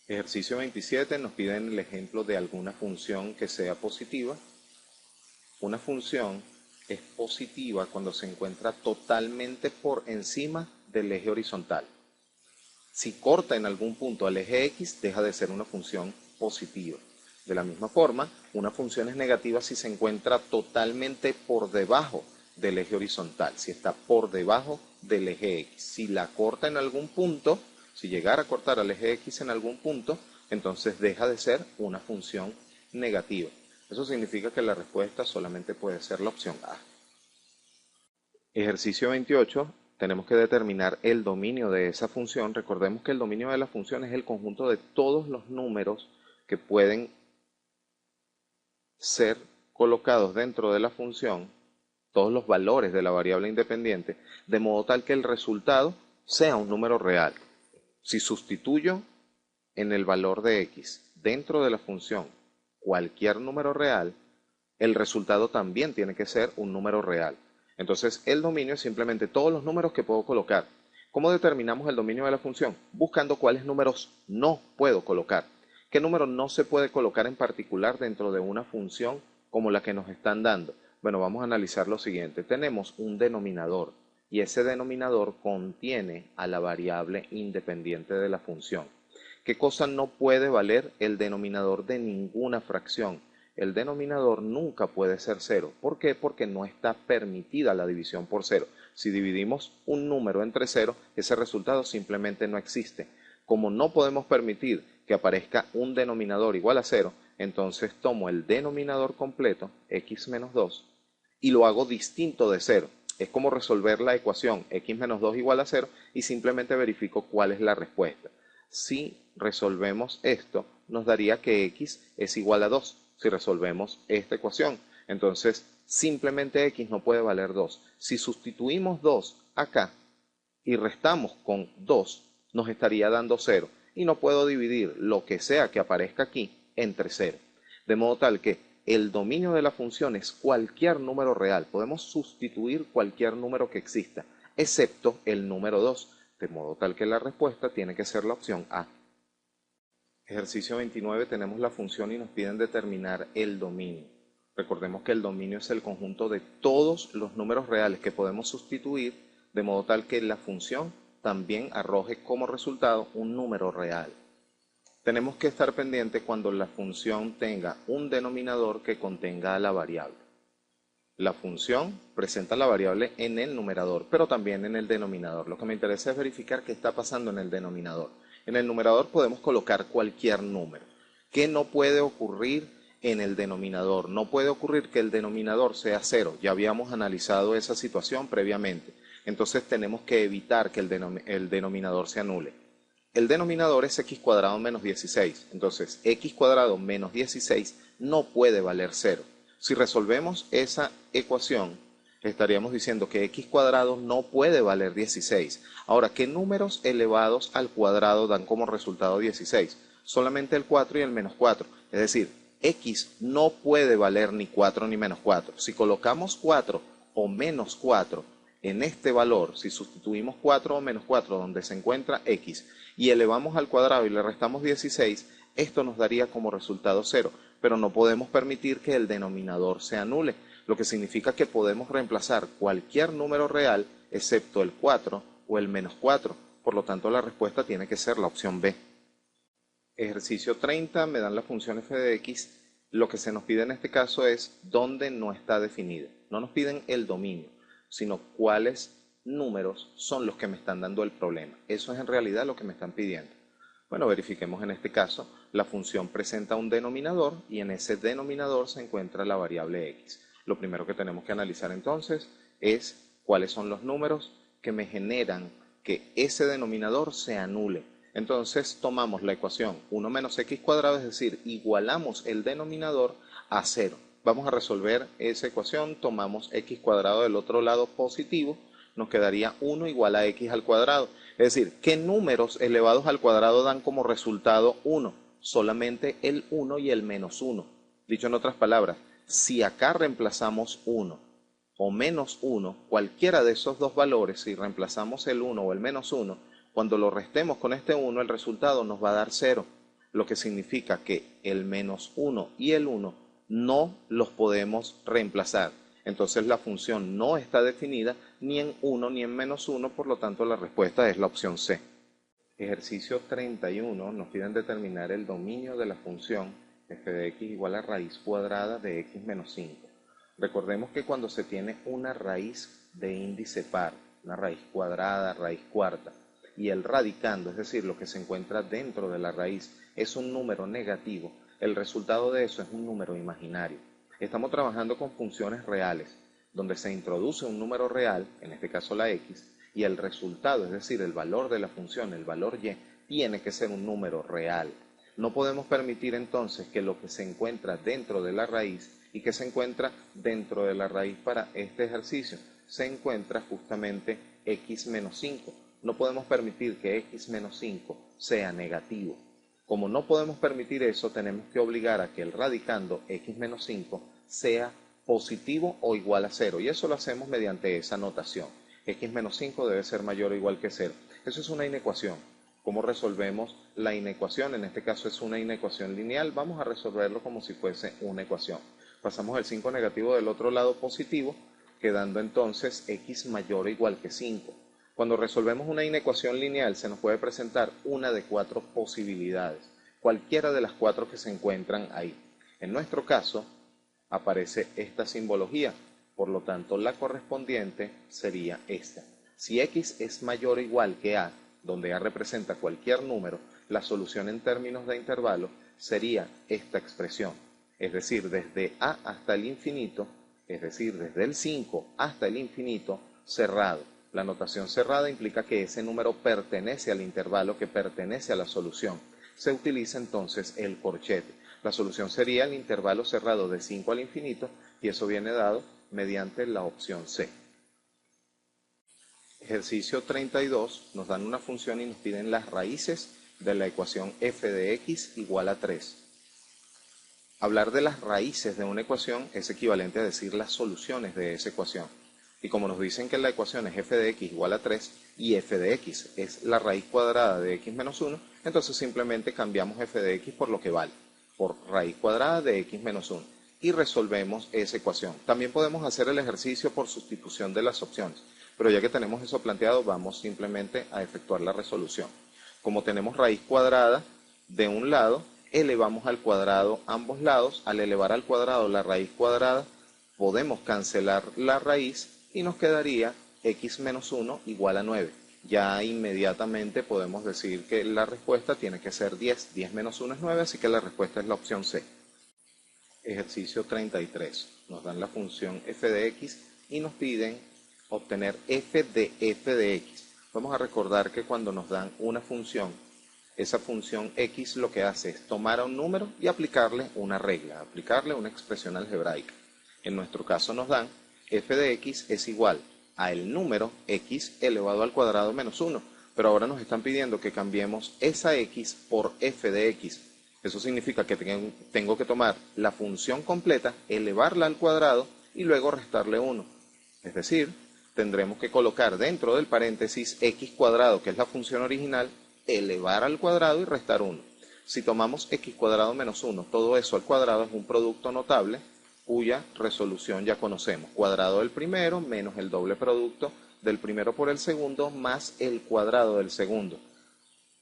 Ejercicio 27 nos piden el ejemplo de alguna función que sea positiva. Una función es positiva cuando se encuentra totalmente por encima del eje horizontal. Si corta en algún punto al eje X, deja de ser una función positiva. De la misma forma, una función es negativa si se encuentra totalmente por debajo del eje horizontal, si está por debajo del eje X. Si la corta en algún punto, si llegara a cortar al eje X en algún punto, entonces deja de ser una función negativa. Eso significa que la respuesta solamente puede ser la opción A. Ejercicio 28, tenemos que determinar el dominio de esa función. Recordemos que el dominio de la función es el conjunto de todos los números que pueden ser colocados dentro de la función, todos los valores de la variable independiente, de modo tal que el resultado sea un número real. Si sustituyo en el valor de x dentro de la función cualquier número real, el resultado también tiene que ser un número real. Entonces el dominio es simplemente todos los números que puedo colocar. ¿Cómo determinamos el dominio de la función? Buscando cuáles números no puedo colocar. ¿Qué número no se puede colocar en particular dentro de una función como la que nos están dando? Bueno, vamos a analizar lo siguiente. Tenemos un denominador y ese denominador contiene a la variable independiente de la función. ¿Qué cosa no puede valer el denominador de ninguna fracción? El denominador nunca puede ser cero. ¿Por qué? Porque no está permitida la división por cero. Si dividimos un número entre cero, ese resultado simplemente no existe. Como no podemos permitir que aparezca un denominador igual a cero, entonces tomo el denominador completo, x menos 2, y lo hago distinto de cero. Es como resolver la ecuación x menos 2 igual a cero y simplemente verifico cuál es la respuesta. Si resolvemos esto, nos daría que x es igual a 2. Si resolvemos esta ecuación, entonces simplemente x no puede valer 2. Si sustituimos 2 acá y restamos con 2, nos estaría dando 0. Y no puedo dividir lo que sea que aparezca aquí entre 0. De modo tal que el dominio de la función es cualquier número real. Podemos sustituir cualquier número que exista, excepto el número 2. De modo tal que la respuesta tiene que ser la opción A. Ejercicio 29, tenemos la función y nos piden determinar el dominio. Recordemos que el dominio es el conjunto de todos los números reales que podemos sustituir, de modo tal que la función también arroje como resultado un número real. Tenemos que estar pendientes cuando la función tenga un denominador que contenga a la variable. La función presenta la variable en el numerador, pero también en el denominador. Lo que me interesa es verificar qué está pasando en el denominador. En el numerador podemos colocar cualquier número. ¿Qué no puede ocurrir en el denominador? No puede ocurrir que el denominador sea 0. Ya habíamos analizado esa situación previamente. Entonces tenemos que evitar que el denominador se anule. El denominador es x cuadrado menos 16. Entonces x cuadrado menos 16 no puede valer 0. Si resolvemos esa ecuación, estaríamos diciendo que x cuadrado no puede valer 16. Ahora, ¿qué números elevados al cuadrado dan como resultado 16? Solamente el 4 y el menos 4. Es decir, x no puede valer ni 4 ni menos 4. Si colocamos 4 o menos 4 en este valor, si sustituimos 4 o menos 4 donde se encuentra x y elevamos al cuadrado y le restamos 16, esto nos daría como resultado 0. Pero no podemos permitir que el denominador se anule, lo que significa que podemos reemplazar cualquier número real excepto el 4 o el menos 4. Por lo tanto, la respuesta tiene que ser la opción B. Ejercicio 30, me dan la función f de x. Lo que se nos pide en este caso es dónde no está definida. No nos piden el dominio, sino cuáles números son los que me están dando el problema. Eso es en realidad lo que me están pidiendo. Bueno, verifiquemos en este caso. La función presenta un denominador y en ese denominador se encuentra la variable x. Lo primero que tenemos que analizar entonces es cuáles son los números que me generan que ese denominador se anule. Entonces tomamos la ecuación 1 menos x cuadrado, es decir, igualamos el denominador a 0. Vamos a resolver esa ecuación, tomamos x cuadrado del otro lado positivo, nos quedaría 1 igual a x al cuadrado. Es decir, ¿qué números elevados al cuadrado dan como resultado 1? Solamente el 1 y el menos 1. Dicho en otras palabras, si acá reemplazamos 1 o menos 1, cualquiera de esos dos valores, si reemplazamos el 1 o el menos 1, cuando lo restemos con este 1, el resultado nos va a dar 0. lo que significa que el menos 1 y el 1 no los podemos reemplazar. Entonces la función no está definida ni en 1 ni en menos 1, por lo tanto la respuesta es la opción C. Ejercicio 31 nos piden determinar el dominio de la función f de x igual a raíz cuadrada de x menos 5. Recordemos que cuando se tiene una raíz de índice par, una raíz cuadrada, raíz cuarta, y el radicando, es decir, lo que se encuentra dentro de la raíz, es un número negativo, el resultado de eso es un número imaginario. Estamos trabajando con funciones reales, donde se introduce un número real, en este caso la x, y el resultado, es decir, el valor de la función, el valor y, tiene que ser un número real. No podemos permitir entonces que lo que se encuentra dentro de la raíz y que se encuentra dentro de la raíz para este ejercicio, se encuentra justamente x menos 5. No podemos permitir que x menos 5 sea negativo. Como no podemos permitir eso, tenemos que obligar a que el radicando x menos 5 sea positivo o igual a 0. Y eso lo hacemos mediante esa notación. X menos 5 debe ser mayor o igual que 0. Eso es una inecuación. ¿Cómo resolvemos la inecuación? En este caso es una inecuación lineal. Vamos a resolverlo como si fuese una ecuación. Pasamos el 5 negativo del otro lado positivo, quedando entonces x mayor o igual que 5. Cuando resolvemos una inecuación lineal se nos puede presentar una de 4 posibilidades, cualquiera de las 4 que se encuentran ahí. En nuestro caso aparece esta simbología, por lo tanto la correspondiente sería esta. Si x es mayor o igual que a, donde a representa cualquier número, la solución en términos de intervalo sería esta expresión, es decir, desde a hasta el infinito, es decir, desde el 5 hasta el infinito, cerrado. La notación cerrada implica que ese número pertenece al intervalo que pertenece a la solución. Se utiliza entonces el corchete. La solución sería el intervalo cerrado de 5 al infinito y eso viene dado mediante la opción C. Ejercicio 32 nos dan una función y nos piden las raíces de la ecuación f de x igual a 3. Hablar de las raíces de una ecuación es equivalente a decir las soluciones de esa ecuación. Y como nos dicen que la ecuación es f de x igual a 3 y f de x es la raíz cuadrada de x menos 1, entonces simplemente cambiamos f de x por lo que vale, por raíz cuadrada de x menos 1, y resolvemos esa ecuación. También podemos hacer el ejercicio por sustitución de las opciones, pero ya que tenemos eso planteado, vamos simplemente a efectuar la resolución. Como tenemos raíz cuadrada de un lado, elevamos al cuadrado ambos lados. Al elevar al cuadrado la raíz cuadrada, podemos cancelar la raíz y nos quedaría x menos 1 igual a 9. Ya inmediatamente podemos decir que la respuesta tiene que ser 10. 10 menos 1 es 9, así que la respuesta es la opción C. Ejercicio 33. Nos dan la función f de x y nos piden obtener f de x. Vamos a recordar que cuando nos dan una función, esa función x lo que hace es tomar a un número y aplicarle una regla, aplicarle una expresión algebraica. En nuestro caso nos dan f de x es igual a el número x elevado al cuadrado menos 1, pero ahora nos están pidiendo que cambiemos esa x por f de x. Eso significa que tengo que tomar la función completa, elevarla al cuadrado y luego restarle 1. Es decir, tendremos que colocar dentro del paréntesis x cuadrado, que es la función original, elevar al cuadrado y restar 1. Si tomamos x cuadrado menos 1, todo eso al cuadrado es un producto notable, cuya resolución ya conocemos. Cuadrado del primero menos el doble producto del primero por el segundo más el cuadrado del segundo.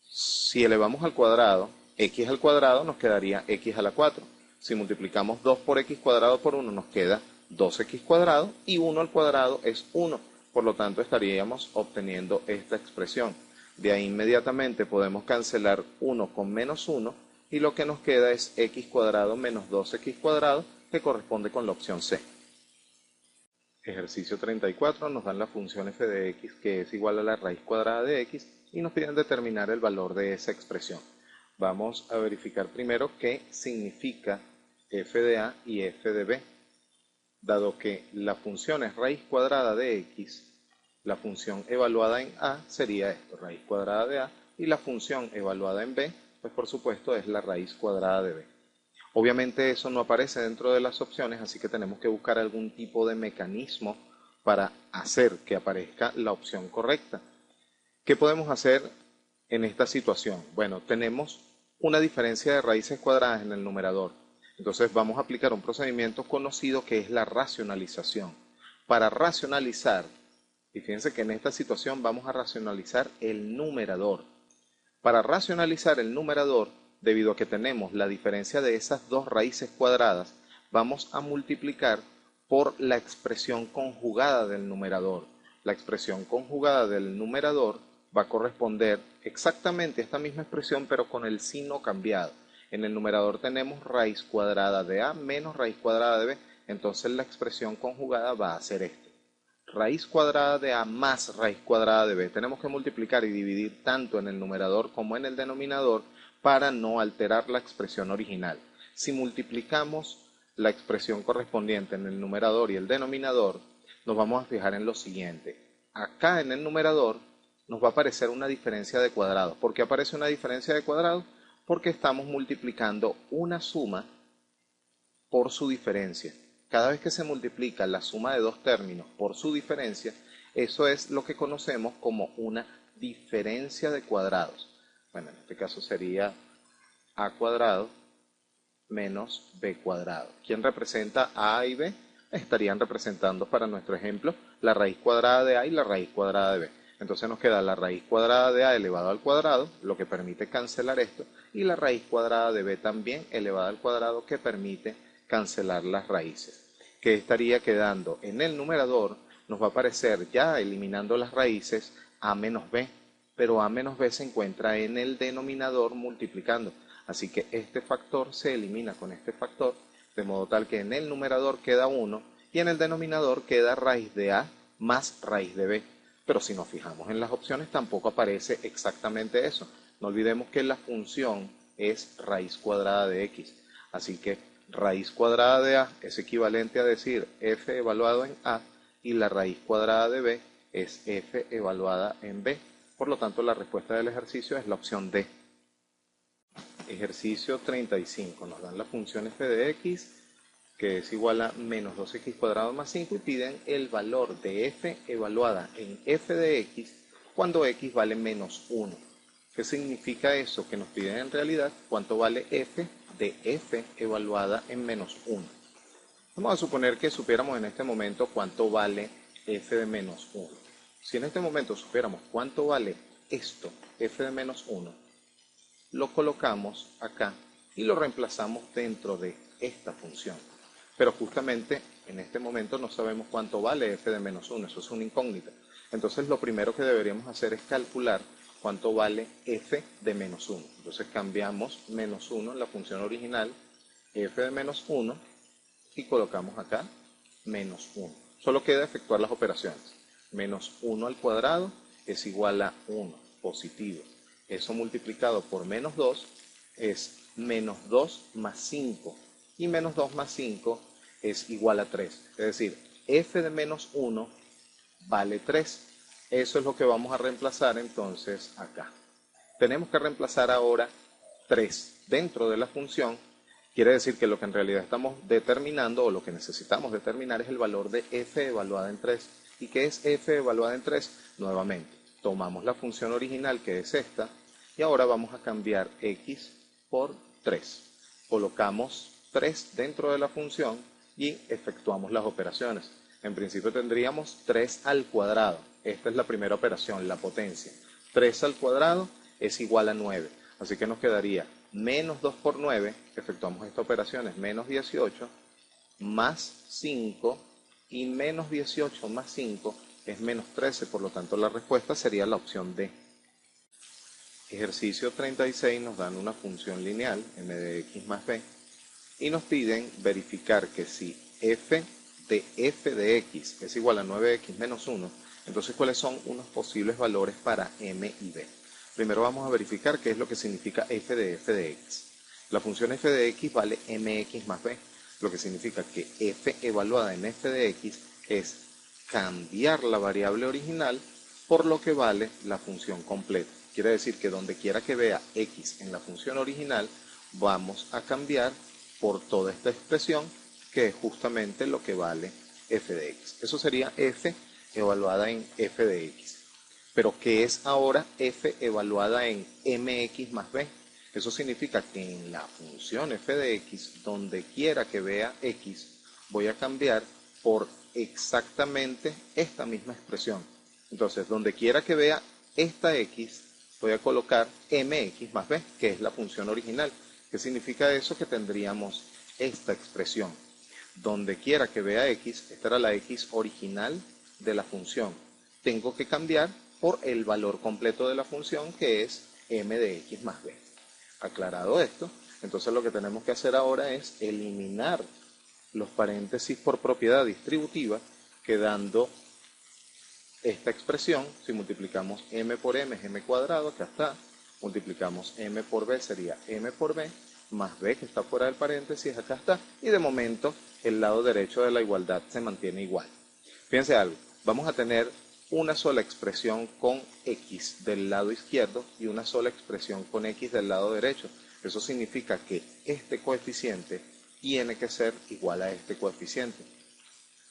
Si elevamos al cuadrado, x al cuadrado nos quedaría x a la 4. Si multiplicamos 2 por x cuadrado por 1 nos queda 2x cuadrado y 1 al cuadrado es 1. Por lo tanto estaríamos obteniendo esta expresión. De ahí inmediatamente podemos cancelar 1 con menos 1 y lo que nos queda es x cuadrado menos 2x cuadrado, que corresponde con la opción C. Ejercicio 34 nos dan la función f de x que es igual a la raíz cuadrada de x y nos piden determinar el valor de esa expresión. Vamos a verificar primero qué significa f de a y f de b. Dado que la función es raíz cuadrada de x, la función evaluada en a sería esto, raíz cuadrada de a, y la función evaluada en b, pues por supuesto es la raíz cuadrada de b. Obviamente eso no aparece dentro de las opciones, así que tenemos que buscar algún tipo de mecanismo para hacer que aparezca la opción correcta. ¿Qué podemos hacer en esta situación? Bueno, tenemos una diferencia de raíces cuadradas en el numerador. Entonces vamos a aplicar un procedimiento conocido que es la racionalización. Para racionalizar, y fíjense que en esta situación vamos a racionalizar el numerador. Para racionalizar el numerador, debido a que tenemos la diferencia de esas dos raíces cuadradas, vamos a multiplicar por la expresión conjugada del numerador. La expresión conjugada del numerador va a corresponder exactamente a esta misma expresión, pero con el signo cambiado. En el numerador tenemos raíz cuadrada de a menos raíz cuadrada de b, entonces la expresión conjugada va a ser esto. Raíz cuadrada de a más raíz cuadrada de b. Tenemos que multiplicar y dividir tanto en el numerador como en el denominador para no alterar la expresión original. Si multiplicamos la expresión correspondiente en el numerador y el denominador, nos vamos a fijar en lo siguiente. Acá en el numerador nos va a aparecer una diferencia de cuadrados. ¿Por qué aparece una diferencia de cuadrados? Porque estamos multiplicando una suma por su diferencia. Cada vez que se multiplica la suma de dos términos por su diferencia, eso es lo que conocemos como una diferencia de cuadrados. Bueno, en este caso sería a cuadrado menos b cuadrado. ¿Quién representa a y b? Estarían representando para nuestro ejemplo la raíz cuadrada de a y la raíz cuadrada de b. Entonces nos queda la raíz cuadrada de a elevado al cuadrado, lo que permite cancelar esto, y la raíz cuadrada de b también elevada al cuadrado, que permite cancelar las raíces. ¿Qué estaría quedando? En el numerador nos va a aparecer, ya eliminando las raíces, a menos b, pero a menos b se encuentra en el denominador multiplicando. Así que este factor se elimina con este factor, de modo tal que en el numerador queda 1 y en el denominador queda raíz de a más raíz de b. Pero si nos fijamos en las opciones tampoco aparece exactamente eso. No olvidemos que la función es raíz cuadrada de x. Así que raíz cuadrada de a es equivalente a decir f evaluado en a y la raíz cuadrada de b es f evaluada en b. Por lo tanto, la respuesta del ejercicio es la opción D. Ejercicio 35. Nos dan la función f de x, que es igual a menos 2x cuadrado más 5, y piden el valor de f evaluada en f de x cuando x vale menos 1. ¿Qué significa eso? Que nos piden en realidad cuánto vale f de f evaluada en menos 1. Vamos a suponer que supiéramos en este momento cuánto vale f de menos 1. Si en este momento supiéramos cuánto vale esto, f de menos 1, lo colocamos acá y lo reemplazamos dentro de esta función. Pero justamente en este momento no sabemos cuánto vale f de menos 1, eso es una incógnita. Entonces lo primero que deberíamos hacer es calcular cuánto vale f de menos 1. Entonces cambiamos menos 1 en la función original, f de menos 1, y colocamos acá menos 1. Solo queda efectuar las operaciones. Menos 1 al cuadrado es igual a 1, positivo. Eso multiplicado por menos 2 es menos 2 más 5. Y menos 2 más 5 es igual a 3. Es decir, f de menos 1 vale 3. Eso es lo que vamos a reemplazar entonces acá. Tenemos que reemplazar ahora 3 dentro de la función. Quiere decir que lo que en realidad estamos determinando, o lo que necesitamos determinar, es el valor de f evaluada en 3. ¿Y qué es f evaluada en 3? Nuevamente, tomamos la función original, que es esta, y ahora vamos a cambiar x por 3. Colocamos 3 dentro de la función y efectuamos las operaciones. En principio tendríamos 3 al cuadrado. Esta es la primera operación, la potencia. 3 al cuadrado es igual a 9. Así que nos quedaría menos 2 por 9, efectuamos esta operación, es menos 18, más 5, y menos 18 más 5 es menos 13, por lo tanto la respuesta sería la opción D. Ejercicio 36 nos dan una función lineal, m de x más b, y nos piden verificar que si f de x es igual a 9x menos 1, entonces cuáles son unos posibles valores para m y b. Primero vamos a verificar qué es lo que significa f de x. La función f de x vale mx más b, lo que significa que f evaluada en f de x es cambiar la variable original por lo que vale la función completa. Quiere decir que donde quiera que vea x en la función original, vamos a cambiar por toda esta expresión, que es justamente lo que vale f de x. Eso sería f evaluada en f de x. Pero ¿qué es ahora f evaluada en mx más b? Eso significa que en la función f de x, donde quiera que vea x, voy a cambiar por exactamente esta misma expresión. Entonces, donde quiera que vea esta x, voy a colocar mx más b, que es la función original. ¿Qué significa eso? Que tendríamos esta expresión. Donde quiera que vea x, esta era la x original de la función. Tengo que cambiar por el valor completo de la función, que es m de x más b. Aclarado esto, entonces lo que tenemos que hacer ahora es eliminar los paréntesis por propiedad distributiva, quedando esta expresión. Si multiplicamos m por m es m cuadrado, acá está. Multiplicamos m por b, sería m por b, más b que está fuera del paréntesis, acá está. Y de momento el lado derecho de la igualdad se mantiene igual. Fíjense algo, vamos a tener una sola expresión con x del lado izquierdo y una sola expresión con x del lado derecho. Eso significa que este coeficiente tiene que ser igual a este coeficiente.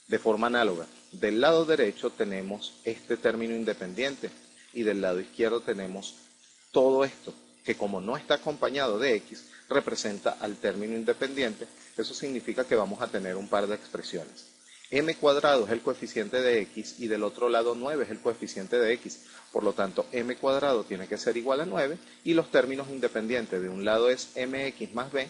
De forma análoga, del lado derecho tenemos este término independiente y del lado izquierdo tenemos todo esto, que como no está acompañado de x, representa al término independiente. Eso significa que vamos a tener un par de expresiones. M cuadrado es el coeficiente de x y del otro lado 9 es el coeficiente de x. Por lo tanto, m cuadrado tiene que ser igual a 9 y los términos independientes de un lado es mx más b,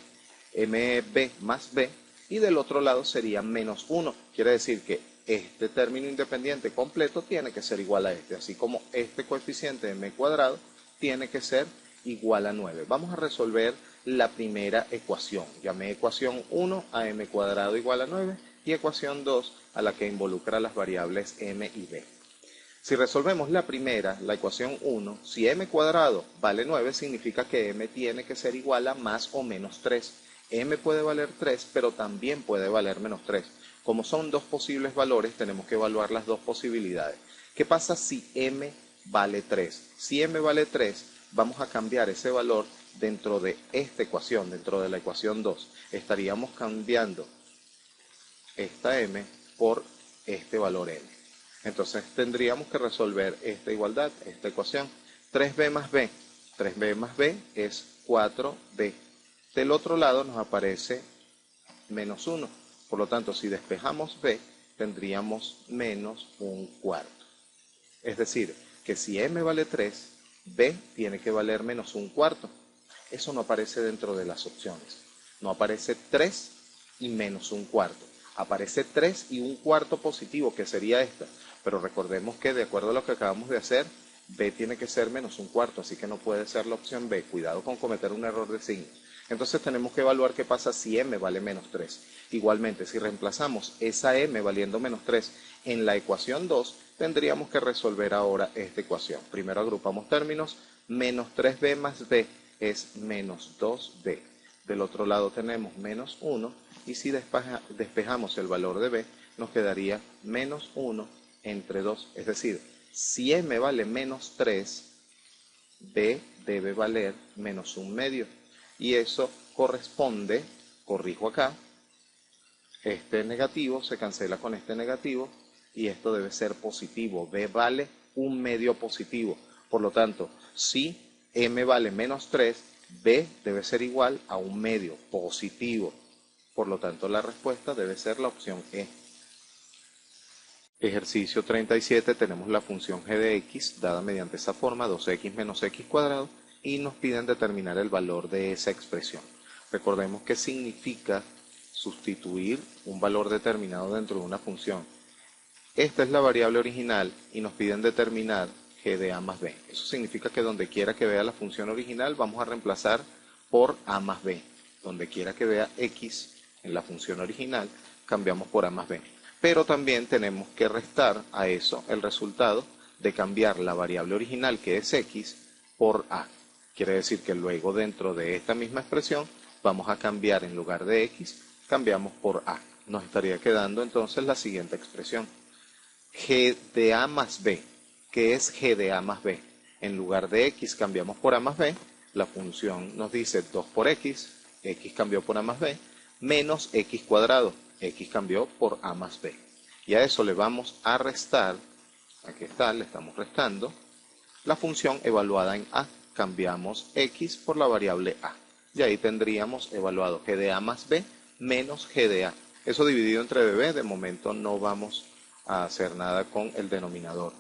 mb más b, y del otro lado sería menos 1. Quiere decir que este término independiente completo tiene que ser igual a este, así como este coeficiente de m cuadrado tiene que ser igual a 9. Vamos a resolver la primera ecuación. Llamé ecuación 1 a m cuadrado igual a 9 y ecuación 2 a la que involucra las variables m y b. Si resolvemos la primera, la ecuación 1, si m cuadrado vale 9, significa que m tiene que ser igual a más o menos 3. M puede valer 3, pero también puede valer menos 3. Como son dos posibles valores, tenemos que evaluar las dos posibilidades. ¿Qué pasa si m vale 3? Si m vale 3, vamos a cambiar ese valor dentro de esta ecuación, dentro de la ecuación 2. Estaríamos cambiando esta m por este valor m. Entonces tendríamos que resolver esta igualdad, esta ecuación. 3b más b. 3b más b es 4b. Del otro lado nos aparece menos 1. Por lo tanto, si despejamos b, tendríamos menos un cuarto. Es decir, que si m vale 3, b tiene que valer menos un cuarto. Eso no aparece dentro de las opciones. No aparece 3 y menos un cuarto. Aparece 3 y un cuarto positivo, que sería esta. Pero recordemos que de acuerdo a lo que acabamos de hacer, b tiene que ser menos un cuarto, así que no puede ser la opción b. Cuidado con cometer un error de signo. Entonces tenemos que evaluar qué pasa si m vale menos 3. Igualmente, si reemplazamos esa m valiendo menos 3 en la ecuación 2, tendríamos que resolver ahora esta ecuación. Primero agrupamos términos. Menos 3b más b es menos 2b. Del otro lado tenemos menos 1 y si despejamos el valor de b, nos quedaría menos 1 entre 2. Es decir, si m vale menos 3, b debe valer menos 1 medio. Y eso corresponde, corrijo acá, este negativo se cancela con este negativo y esto debe ser positivo. B vale 1 medio positivo. Por lo tanto, si m vale menos 3, b debe ser igual a 1 medio positivo. Por lo tanto, la respuesta debe ser la opción E. Ejercicio 37, tenemos la función g de x dada mediante esa forma, 2x menos x cuadrado, y nos piden determinar el valor de esa expresión. Recordemos qué significa sustituir un valor determinado dentro de una función. Esta es la variable original y nos piden determinar g de a más b. Eso significa que donde quiera que vea la función original vamos a reemplazar por a más b. Donde quiera que vea x en la función original cambiamos por a más b. Pero también tenemos que restar a eso el resultado de cambiar la variable original, que es x, por a. Quiere decir que luego dentro de esta misma expresión vamos a cambiar, en lugar de x, cambiamos por a. Nos estaría quedando entonces la siguiente expresión. G de a más b. ¿Qué es g de a más b? En lugar de x cambiamos por a más b. La función nos dice 2 por x cambió por a más b, menos x cuadrado. X cambió por a más b. Y a eso le vamos a restar, aquí está, le estamos restando, la función evaluada en a. cambiamos x por la variable a. Y ahí tendríamos evaluado g de a más b menos g de a. Eso dividido entre b, de momento no vamos a hacer nada con el denominador.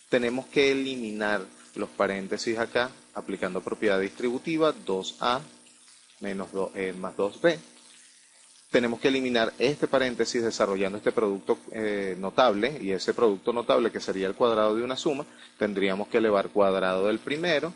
Tenemos que eliminar los paréntesis acá, aplicando propiedad distributiva, 2a menos más 2b. Tenemos que eliminar este paréntesis desarrollando este producto notable, y ese producto notable, que sería el cuadrado de una suma, tendríamos que elevar cuadrado del primero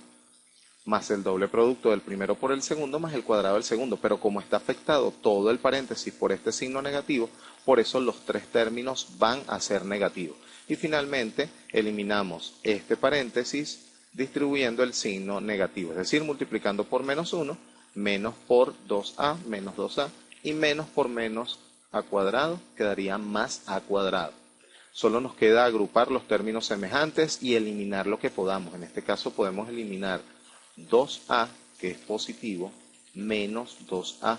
más el doble producto del primero por el segundo más el cuadrado del segundo, pero como está afectado todo el paréntesis por este signo negativo, por eso los tres términos van a ser negativos. Y finalmente eliminamos este paréntesis distribuyendo el signo negativo, es decir, multiplicando por menos 1, menos por 2a, menos 2a, y menos por menos a cuadrado quedaría más a cuadrado. Solo nos queda agrupar los términos semejantes y eliminar lo que podamos. En este caso podemos eliminar 2a, que es positivo, menos 2a.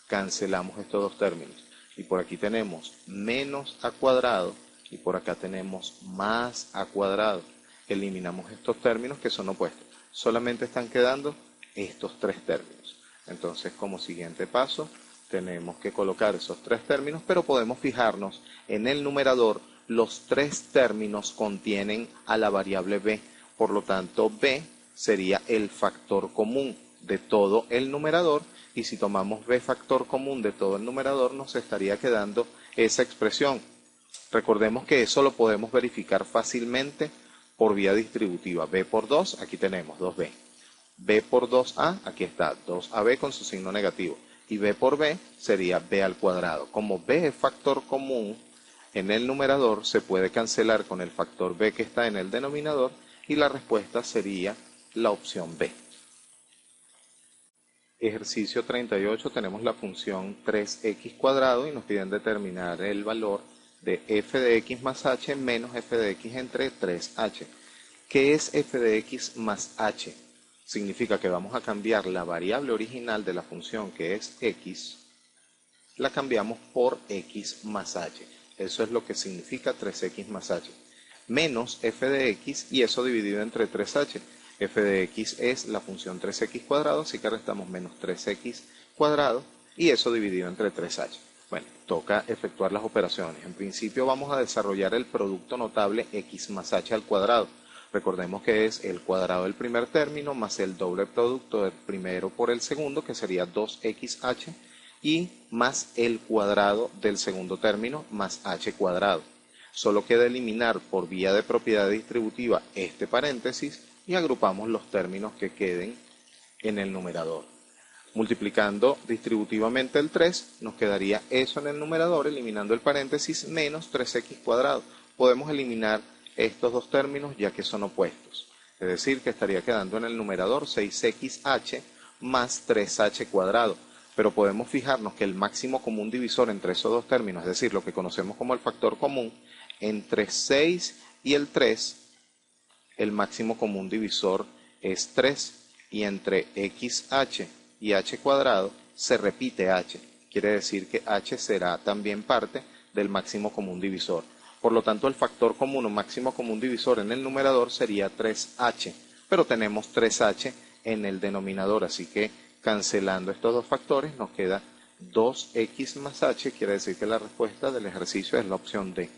Cancelamos estos dos términos. Y por aquí tenemos menos a cuadrado y por acá tenemos más a cuadrado. Eliminamos estos términos que son opuestos. Solamente están quedando estos tres términos. Entonces, como siguiente paso, tenemos que colocar esos tres términos, pero podemos fijarnos en el numerador. Los tres términos contienen a la variable b, por lo tanto b sería el factor común de todo el numerador, y si tomamos b factor común de todo el numerador, nos estaría quedando esa expresión. Recordemos que eso lo podemos verificar fácilmente por vía distributiva. B por 2, aquí tenemos 2b. B por 2a, aquí está 2ab con su signo negativo. Y b por b sería b al cuadrado. Como b es factor común en el numerador, se puede cancelar con el factor b que está en el denominador, y la respuesta sería la opción B. Ejercicio 38, tenemos la función 3x cuadrado y nos piden determinar el valor de f de x más h menos f de x entre 3h. ¿Qué es f de x más h? Significa que vamos a cambiar la variable original de la función, que es x, la cambiamos por x más h. Eso es lo que significa 3x más h. Menos f de x, y eso dividido entre 3h. F de x es la función 3x cuadrado, así que restamos menos 3x cuadrado, y eso dividido entre 3h. Bueno, toca efectuar las operaciones. En principio vamos a desarrollar el producto notable x más h al cuadrado. Recordemos que es el cuadrado del primer término más el doble producto del primero por el segundo, que sería 2xh, y más el cuadrado del segundo término más h cuadrado. Solo queda eliminar por vía de propiedad distributiva este paréntesis y agrupamos los términos que queden en el numerador. Multiplicando distributivamente el 3, nos quedaría eso en el numerador, eliminando el paréntesis, menos 3x cuadrado. Podemos eliminar estos dos términos ya que son opuestos. Es decir, que estaría quedando en el numerador 6xh más 3h cuadrado. Pero podemos fijarnos que el máximo común divisor entre esos dos términos, es decir, lo que conocemos como el factor común, entre 6 y el 3, el máximo común divisor es 3, y entre xh y h cuadrado se repite h. Quiere decir que h será también parte del máximo común divisor. Por lo tanto, el factor común o máximo común divisor en el numerador sería 3h, pero tenemos 3h en el denominador, así que cancelando estos dos factores nos queda 2x más h, quiere decir que la respuesta del ejercicio es la opción D.